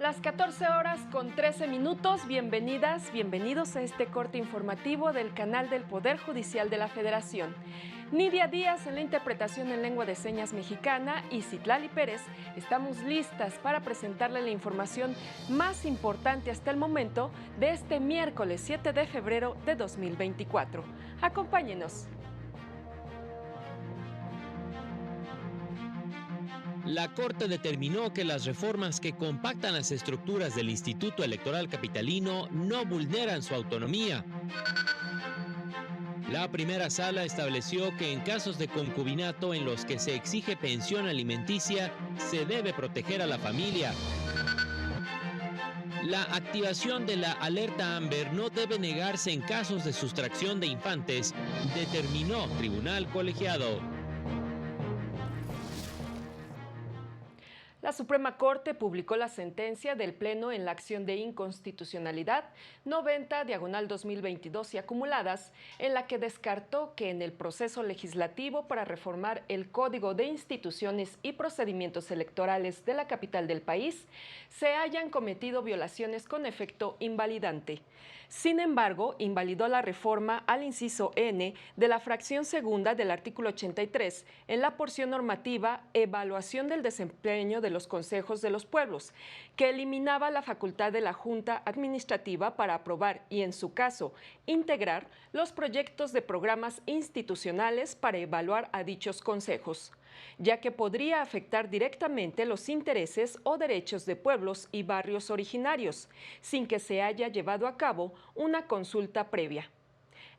Las 14 horas con 13 minutos, bienvenidas, bienvenidos a este corte informativo del canal del Poder Judicial de la Federación. Nidia Díaz en la interpretación en lengua de señas mexicana y Citlali Pérez estamos listas para presentarle la información más importante hasta el momento de este miércoles 7 de febrero de 2024. Acompáñenos. La Corte determinó que las reformas que compactan las estructuras del Instituto Electoral Capitalino no vulneran su autonomía. La primera sala estableció que en casos de concubinato en los que se exige pensión alimenticia, se debe proteger a la familia. La activación de la alerta Amber no debe negarse en casos de sustracción de infantes, determinó Tribunal Colegiado. La Suprema Corte publicó la sentencia del Pleno en la acción de inconstitucionalidad 90/2022 y acumuladas, en la que descartó que en el proceso legislativo para reformar el Código de Instituciones y Procedimientos Electorales de la capital del país se hayan cometido violaciones con efecto invalidante. Sin embargo, invalidó la reforma al inciso N de la fracción segunda del artículo 83 en la porción normativa Evaluación del desempeño de los consejos de los pueblos, que eliminaba la facultad de la Junta Administrativa para aprobar y, en su caso, integrar los proyectos de programas institucionales para evaluar a dichos consejos, ya que podría afectar directamente los intereses o derechos de pueblos y barrios originarios, sin que se haya llevado a cabo una consulta previa.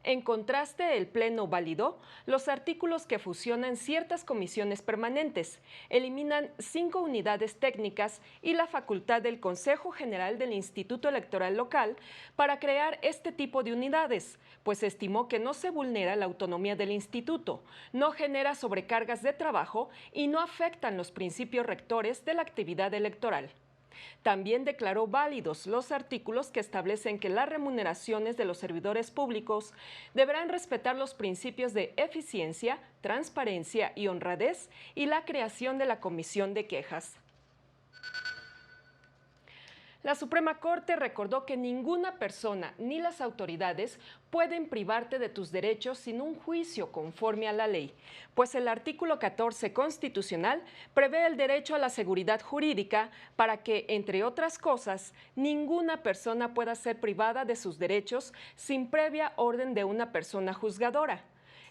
En contraste, el Pleno validó los artículos que fusionan ciertas comisiones permanentes, eliminan 5 unidades técnicas y la facultad del Consejo General del Instituto Electoral Local para crear este tipo de unidades, pues estimó que no se vulnera la autonomía del instituto, no genera sobrecargas de trabajo y no afectan los principios rectores de la actividad electoral. También declaró válidos los artículos que establecen que las remuneraciones de los servidores públicos deberán respetar los principios de eficiencia, transparencia y honradez y la creación de la comisión de quejas. La Suprema Corte recordó que ninguna persona ni las autoridades pueden privarte de tus derechos sin un juicio conforme a la ley, pues el artículo 14 constitucional prevé el derecho a la seguridad jurídica para que, entre otras cosas, ninguna persona pueda ser privada de sus derechos sin previa orden de una persona juzgadora.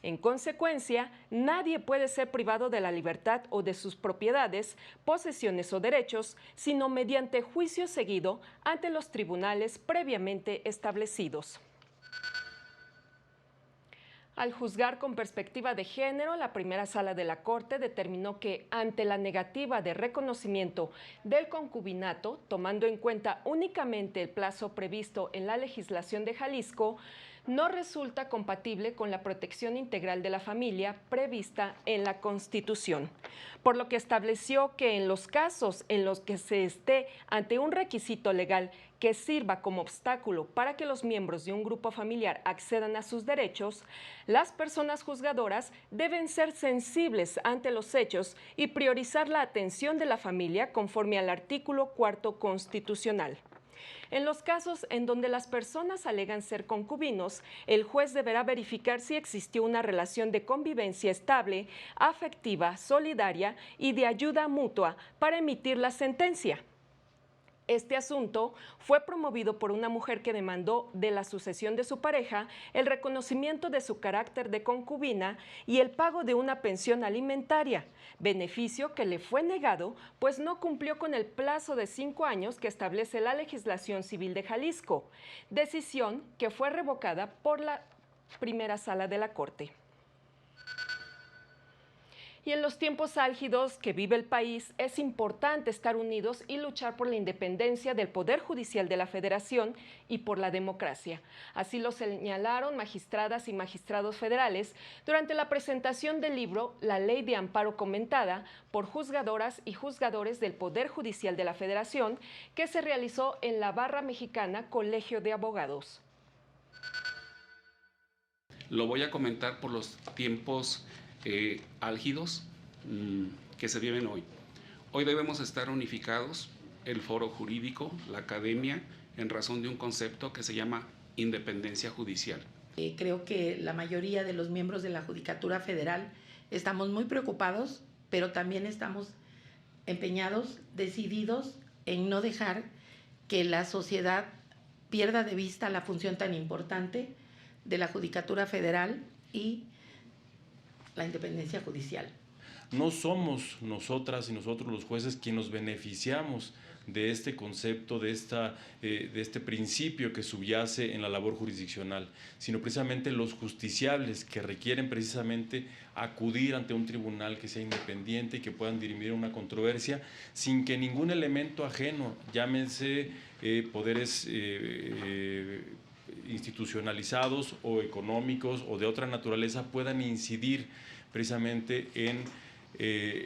En consecuencia, nadie puede ser privado de la libertad o de sus propiedades, posesiones o derechos, sino mediante juicio seguido ante los tribunales previamente establecidos. Al juzgar con perspectiva de género, la primera sala de la Corte determinó que, ante la negativa de reconocimiento del concubinato, tomando en cuenta únicamente el plazo previsto en la legislación de Jalisco, no resulta compatible con la protección integral de la familia prevista en la Constitución, por lo que estableció que en los casos en los que se esté ante un requisito legal que sirva como obstáculo para que los miembros de un grupo familiar accedan a sus derechos, las personas juzgadoras deben ser sensibles ante los hechos y priorizar la atención de la familia conforme al artículo 4 constitucional. En los casos en donde las personas alegan ser concubinos, el juez deberá verificar si existió una relación de convivencia estable, afectiva, solidaria y de ayuda mutua para emitir la sentencia. Este asunto fue promovido por una mujer que demandó de la sucesión de su pareja el reconocimiento de su carácter de concubina y el pago de una pensión alimentaria, beneficio que le fue negado pues no cumplió con el plazo de 5 años que establece la legislación civil de Jalisco, decisión que fue revocada por la primera sala de la Corte. Y en los tiempos álgidos que vive el país, es importante estar unidos y luchar por la independencia del Poder Judicial de la Federación y por la democracia. Así lo señalaron magistradas y magistrados federales durante la presentación del libro La Ley de Amparo Comentada por juzgadoras y juzgadores del Poder Judicial de la Federación, que se realizó en la Barra Mexicana Colegio de Abogados. Lo voy a comentar por los tiempos álgidos que se viven hoy. Hoy debemos estar unificados el foro jurídico, la academia, en razón de un concepto que se llama independencia judicial. Creo que la mayoría de los miembros de la Judicatura Federal estamos muy preocupados, pero también estamos empeñados, decididos en no dejar que la sociedad pierda de vista la función tan importante de la Judicatura Federal y la independencia judicial. No somos nosotras y nosotros los jueces quienes nos beneficiamos de este concepto, de este principio que subyace en la labor jurisdiccional, sino precisamente los justiciables que requieren precisamente acudir ante un tribunal que sea independiente y que puedan dirimir una controversia sin que ningún elemento ajeno, llámense poderes institucionalizados o económicos o de otra naturaleza, puedan incidir precisamente en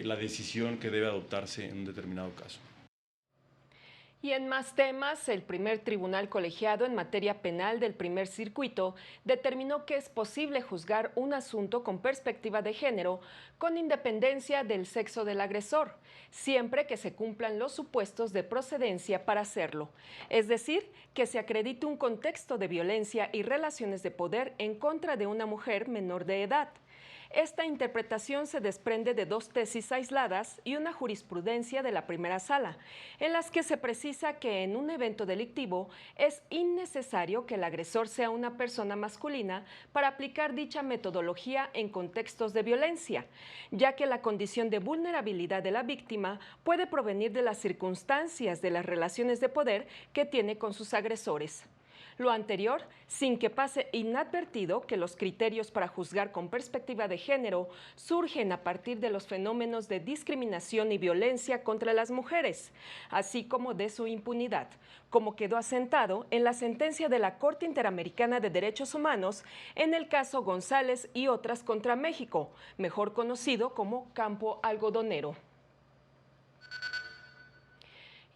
la decisión que debe adoptarse en un determinado caso. Y en más temas, el primer tribunal colegiado en materia penal del primer circuito determinó que es posible juzgar un asunto con perspectiva de género con independencia del sexo del agresor, siempre que se cumplan los supuestos de procedencia para hacerlo. Es decir, que se acredite un contexto de violencia y relaciones de poder en contra de una mujer menor de edad. Esta interpretación se desprende de dos tesis aisladas y una jurisprudencia de la primera sala, en las que se precisa que en un evento delictivo es innecesario que el agresor sea una persona masculina para aplicar dicha metodología en contextos de violencia, ya que la condición de vulnerabilidad de la víctima puede provenir de las circunstancias de las relaciones de poder que tiene con sus agresores. Lo anterior, sin que pase inadvertido que los criterios para juzgar con perspectiva de género surgen a partir de los fenómenos de discriminación y violencia contra las mujeres, así como de su impunidad, como quedó asentado en la sentencia de la Corte Interamericana de Derechos Humanos en el caso González y otras contra México, mejor conocido como Campo Algodonero.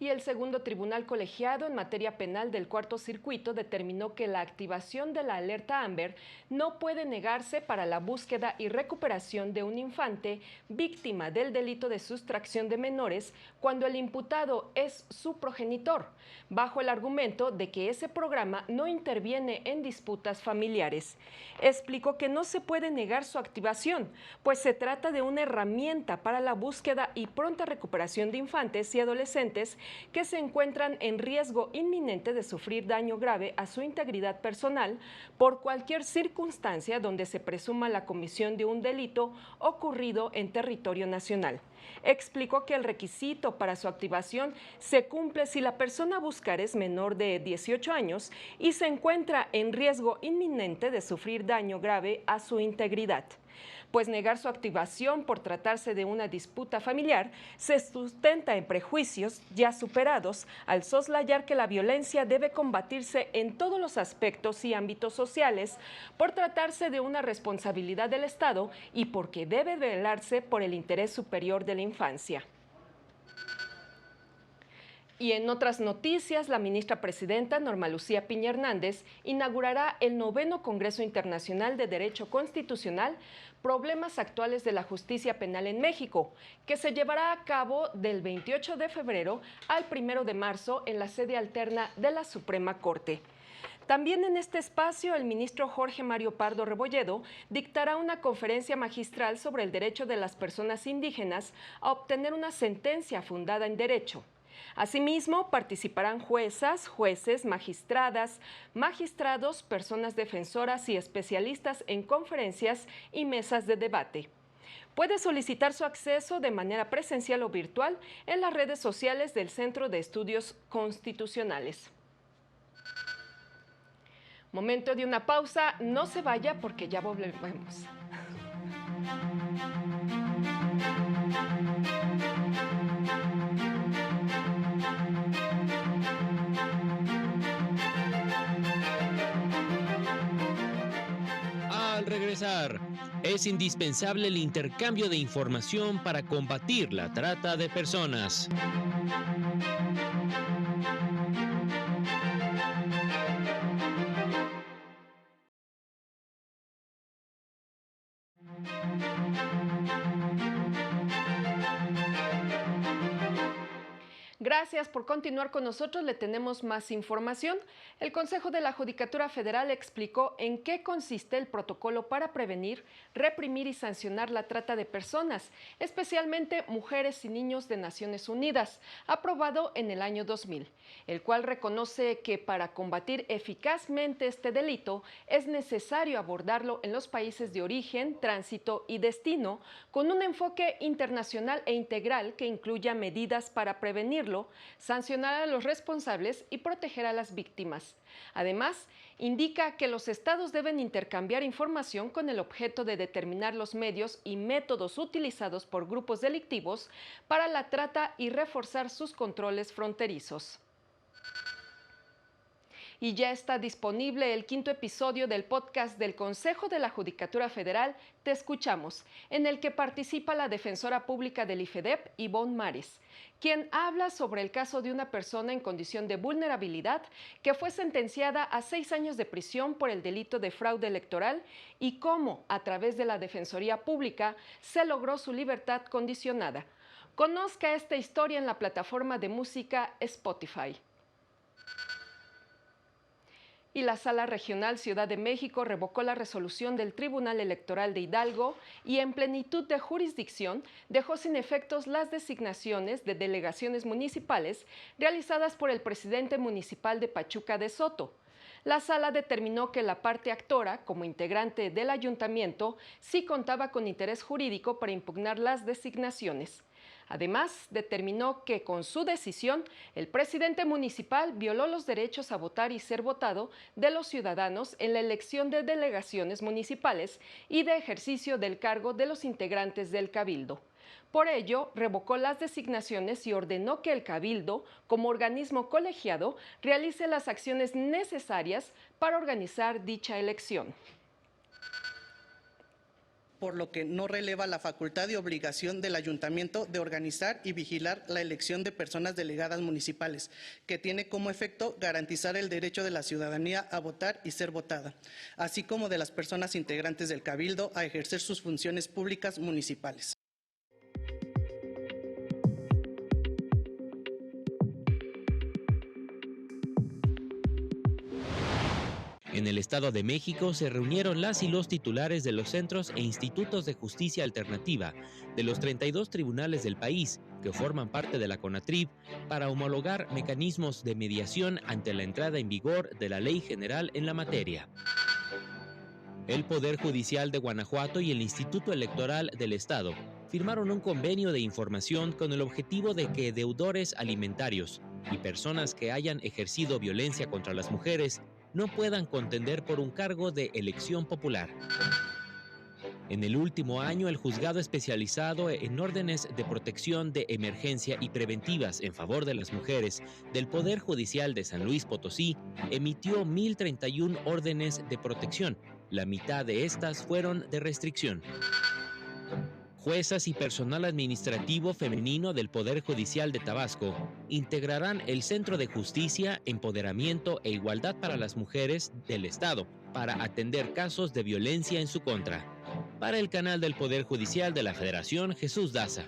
Y el segundo tribunal colegiado en materia penal del cuarto circuito determinó que la activación de la alerta Amber no puede negarse para la búsqueda y recuperación de un infante víctima del delito de sustracción de menores cuando el imputado es su progenitor, bajo el argumento de que ese programa no interviene en disputas familiares. Explicó que no se puede negar su activación, pues se trata de una herramienta para la búsqueda y pronta recuperación de infantes y adolescentes que se encuentran en riesgo inminente de sufrir daño grave a su integridad personal por cualquier circunstancia donde se presuma la comisión de un delito ocurrido en territorio nacional. Explicó que el requisito para su activación se cumple si la persona a buscar es menor de 18 años y se encuentra en riesgo inminente de sufrir daño grave a su integridad, pues negar su activación por tratarse de una disputa familiar se sustenta en prejuicios ya superados al soslayar que la violencia debe combatirse en todos los aspectos y ámbitos sociales por tratarse de una responsabilidad del Estado y porque debe velarse por el interés superior de la infancia. Y en otras noticias, la ministra presidenta Norma Lucía Piña Hernández inaugurará el 9º Congreso Internacional de Derecho Constitucional, Problemas Actuales de la Justicia Penal en México, que se llevará a cabo del 28 de febrero al 1 de marzo en la sede alterna de la Suprema Corte. También en este espacio, el ministro Jorge Mario Pardo Rebolledo dictará una conferencia magistral sobre el derecho de las personas indígenas a obtener una sentencia fundada en derecho. Asimismo, participarán juezas, jueces, magistradas, magistrados, personas defensoras y especialistas en conferencias y mesas de debate. Puede solicitar su acceso de manera presencial o virtual en las redes sociales del Centro de Estudios Constitucionales. Momento de una pausa, no se vaya porque ya volvemos. Al regresar, es indispensable el intercambio de información para combatir la trata de personas. Gracias por continuar con nosotros. Le tenemos más información. El Consejo de la Judicatura Federal explicó en qué consiste el protocolo para prevenir, reprimir y sancionar la trata de personas, especialmente mujeres y niños de Naciones Unidas, aprobado en el año 2000, el cual reconoce que para combatir eficazmente este delito es necesario abordarlo en los países de origen, tránsito y destino, con un enfoque internacional e integral que incluya medidas para prevenirlo, sancionar a los responsables y proteger a las víctimas. Además, indica que los estados deben intercambiar información con el objeto de determinar los medios y métodos utilizados por grupos delictivos para la trata y reforzar sus controles fronterizos. Y ya está disponible el 5º episodio del podcast del Consejo de la Judicatura Federal, Te Escuchamos, en el que participa la defensora pública del IFEDEP, Ivonne Mares, quien habla sobre el caso de una persona en condición de vulnerabilidad que fue sentenciada a 6 años de prisión por el delito de fraude electoral y cómo, a través de la Defensoría Pública, se logró su libertad condicionada. Conozca esta historia en la plataforma de música Spotify. Y la Sala Regional Ciudad de México revocó la resolución del Tribunal Electoral de Hidalgo y en plenitud de jurisdicción dejó sin efectos las designaciones de delegaciones municipales realizadas por el presidente municipal de Pachuca de Soto. La sala determinó que la parte actora, como integrante del ayuntamiento, sí contaba con interés jurídico para impugnar las designaciones. Además, determinó que con su decisión, el presidente municipal violó los derechos a votar y ser votado de los ciudadanos en la elección de delegaciones municipales y de ejercicio del cargo de los integrantes del Cabildo. Por ello, revocó las designaciones y ordenó que el Cabildo, como organismo colegiado, realice las acciones necesarias para organizar dicha elección. Por lo que no releva la facultad y obligación del ayuntamiento de organizar y vigilar la elección de personas delegadas municipales, que tiene como efecto garantizar el derecho de la ciudadanía a votar y ser votada, así como de las personas integrantes del Cabildo a ejercer sus funciones públicas municipales. En el Estado de México se reunieron las y los titulares de los centros e institutos de justicia alternativa de los 32 tribunales del país que forman parte de la CONATRIB para homologar mecanismos de mediación ante la entrada en vigor de la Ley General en la materia. El Poder Judicial de Guanajuato y el Instituto Electoral del Estado firmaron un convenio de información con el objetivo de que deudores alimentarios y personas que hayan ejercido violencia contra las mujeres no puedan contender por un cargo de elección popular. En el último año, el juzgado especializado en órdenes de protección de emergencia y preventivas en favor de las mujeres del Poder Judicial de San Luis Potosí emitió 1,031 órdenes de protección. La mitad de estas fueron de restricción. Juezas y personal administrativo femenino del Poder Judicial de Tabasco integrarán el Centro de Justicia, Empoderamiento e Igualdad para las Mujeres del Estado para atender casos de violencia en su contra. Para el canal del Poder Judicial de la Federación, Jesús Daza.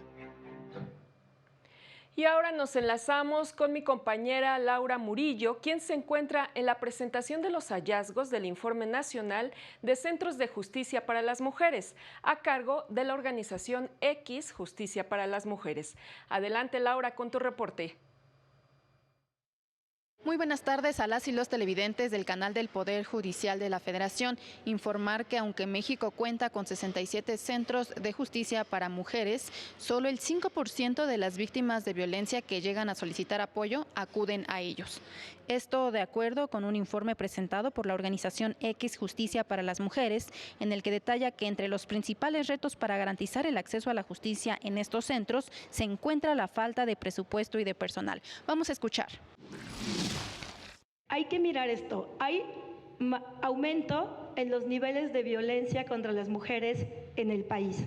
Y ahora nos enlazamos con mi compañera Laura Murillo, quien se encuentra en la presentación de los hallazgos del Informe Nacional de Centros de Justicia para las Mujeres, a cargo de la organización X Justicia para las Mujeres. Adelante, Laura, con tu reporte. Muy buenas tardes a las y los televidentes del canal del Poder Judicial de la Federación. Informar que aunque México cuenta con 67 centros de justicia para mujeres, solo el 5% de las víctimas de violencia que llegan a solicitar apoyo acuden a ellos. Esto de acuerdo con un informe presentado por la organización X Justicia para las Mujeres, en el que detalla que entre los principales retos para garantizar el acceso a la justicia en estos centros se encuentra la falta de presupuesto y de personal. Vamos a escuchar. Hay que mirar esto. Hay aumento en los niveles de violencia contra las mujeres en el país.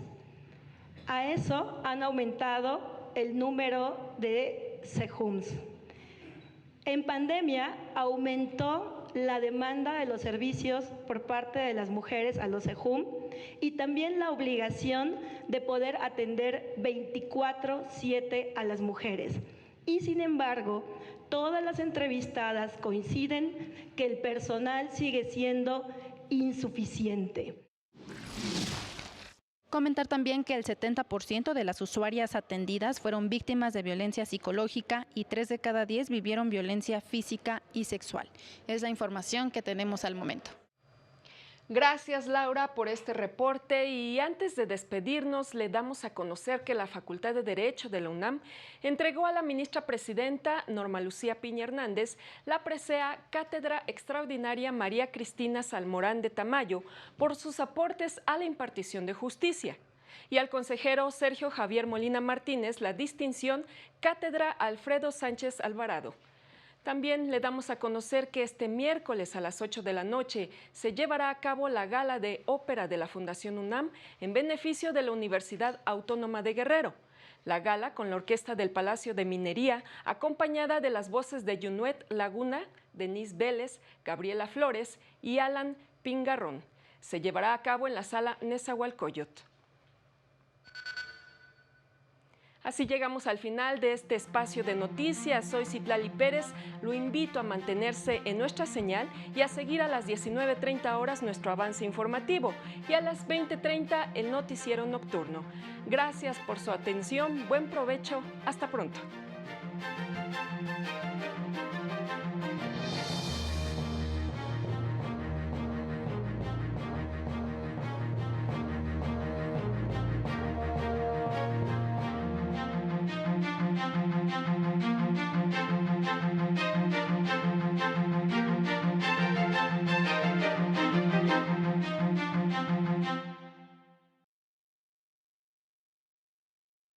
A eso han aumentado el número de CEJUMS. En pandemia aumentó la demanda de los servicios por parte de las mujeres a los CEJUM y también la obligación de poder atender 24/7 a las mujeres. y sin embargo, todas las entrevistadas coinciden que el personal sigue siendo insuficiente. Comentar también que el 70% de las usuarias atendidas fueron víctimas de violencia psicológica y 3 de cada 10 vivieron violencia física y sexual. Es la información que tenemos al momento. Gracias, Laura, por este reporte, y antes de despedirnos le damos a conocer que la Facultad de Derecho de la UNAM entregó a la ministra presidenta Norma Lucía Piña Hernández la presea Cátedra Extraordinaria María Cristina Salmorán de Tamayo por sus aportes a la impartición de justicia, y al consejero Sergio Javier Molina Martínez la distinción Cátedra Alfredo Sánchez Alvarado. También le damos a conocer que este miércoles a las 8 de la noche se llevará a cabo la gala de ópera de la Fundación UNAM en beneficio de la Universidad Autónoma de Guerrero. La gala con la Orquesta del Palacio de Minería, acompañada de las voces de Junuet Laguna, Denise Vélez, Gabriela Flores y Alan Pingarrón. Se llevará a cabo en la Sala Nezahualcóyotl. Así llegamos al final de este espacio de noticias. Soy Citlali Pérez. Lo invito a mantenerse en nuestra señal y a seguir a las 19:30 horas nuestro avance informativo y a las 20:30 el noticiero nocturno. Gracias por su atención. Buen provecho. Hasta pronto.